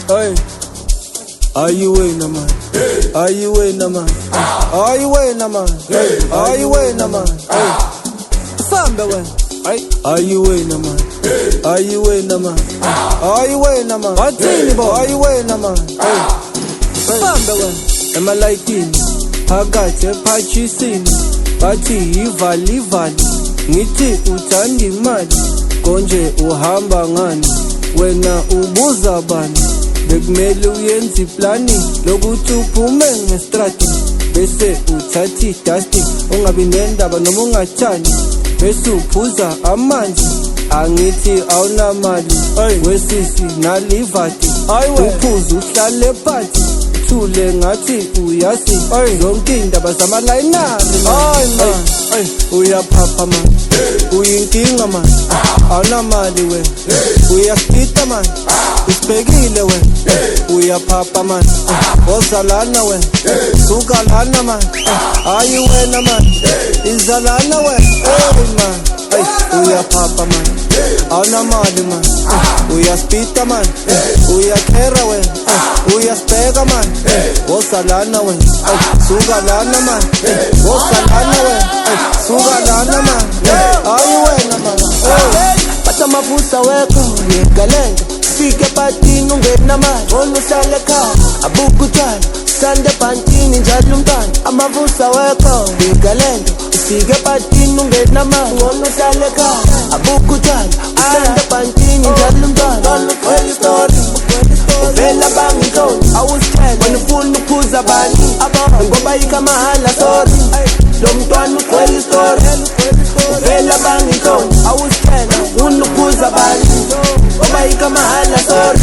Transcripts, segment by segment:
Hey, are you winning, man? Are you winning, man? Are you winning, man? Are you winning, man? Sambe we. Are you winning, man? Are you winning, man? Are you winning, man? Watini bo. Are you winning, man? Sambe we. Am I lighting? Phakathi ephathisini bathi yivali ngithi uthanda imali konje uhamba ngani wena ubuza bani bekumele uyenze iplani lokuthi uphume ngestrati bese uthathi dusty ungabi nendaba noma ungathani bese uphuza amanzi angithi awunamali wesisi nalivati uphuza uhlale phansi thule ngathi uyazi zonke indaba zamalayinari man uyaphapha man uyinkinga man awunamali we uyaskita man usibhekile we uyaphapha man ozalana we sukalana man ayi wena man izalana we man uyaphapha man awunamali man uyaspita man uyakhera we uyasibheka man ozalana we sukalana man ozalana we sukalana man ayi wena man batha mavusa wekho yegalenge fike patini ungena manje onuhlale ekhaya abuka utshwala sande pantini njalo umntwana amavusa wekho yegalenge fike patini ungena manje onuhlale ekhaya abuka utshwala sande pantini njalo umntwana kweli story uvela bangintoni awusithele wena ufuna ukuphuza bani ngoba ikamahala sorry lo mntwana ukweli story uvela bangintoni awusithele ufuna ukuphuza bani ngoba ikamahala sorry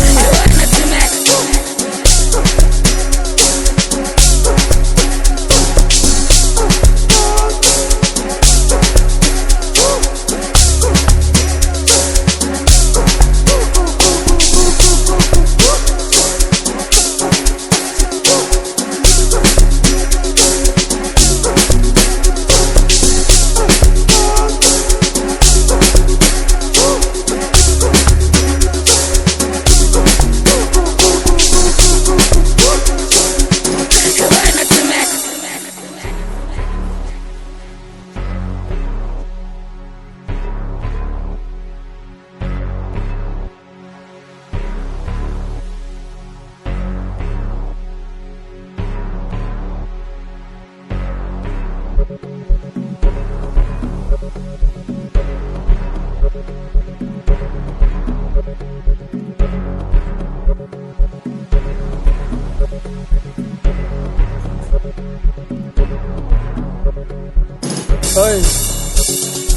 Hey,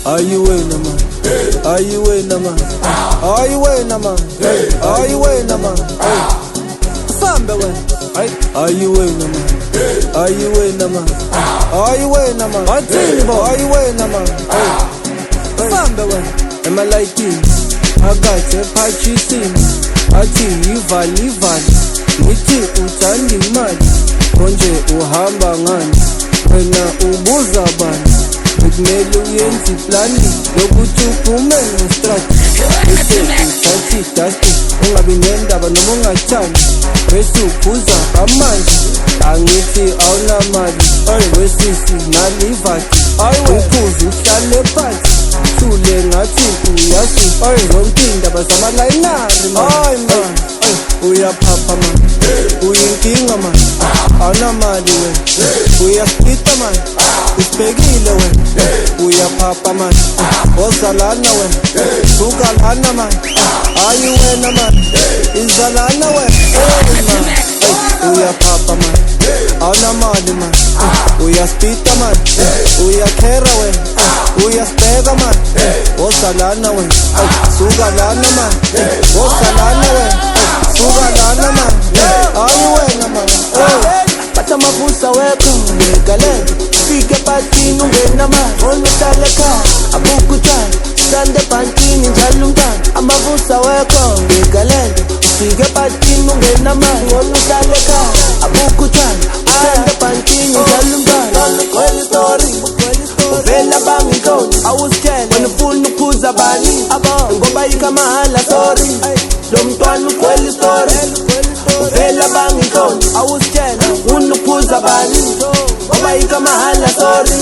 are you winning, man? Are you winning, man? Are you winning, man? Are you winning, man? Sambe we. Are you winning, man? Are you winning, man? Are you winning, man? Watini bo. Are you winning, man? Sambe we. Am I lighting? Phakathi ephathisini bathi yivali ngithi uthanda imali konje uhamba ngani wena ubuza bani bekumele uyenze iplani lokuthi uphume ngestrati bese uthathi dusty ungabi nendaba noma ungathani bese uphuza amanzi angithi awunamali wesisi nalivati uphuza uhlale phansi thule ngathi uyazi zonke indaba zamalayinari man uyaphapha man uyinkinga man awunamali we uyaskita man usibhekile we uyaphapha man ozalana we sukalana man ayi wena man izalana we man uyaphapha man awunamali man uyaspita man uyakhera we uyasibheka man ozalana we sukalana man ozalana we sukalana man ayi wena man batha mavusa wekho yegalenge fike patini ungena manje onuhlale ekhaya abuka utshwala sande pantini njalo umntwana amavusa wekho yegalenge fike patini ungena manje onuhlale ekhaya abuka utshwala sande pantini njalo umntwana kweli story uvela bangintoni awusithele wena ufuna ukuphuza bani ngoba ikamahala sorry lo mntwana ukweli story vela bangiqondi awusitshela unuphuza bani ngoba ikamahala sorry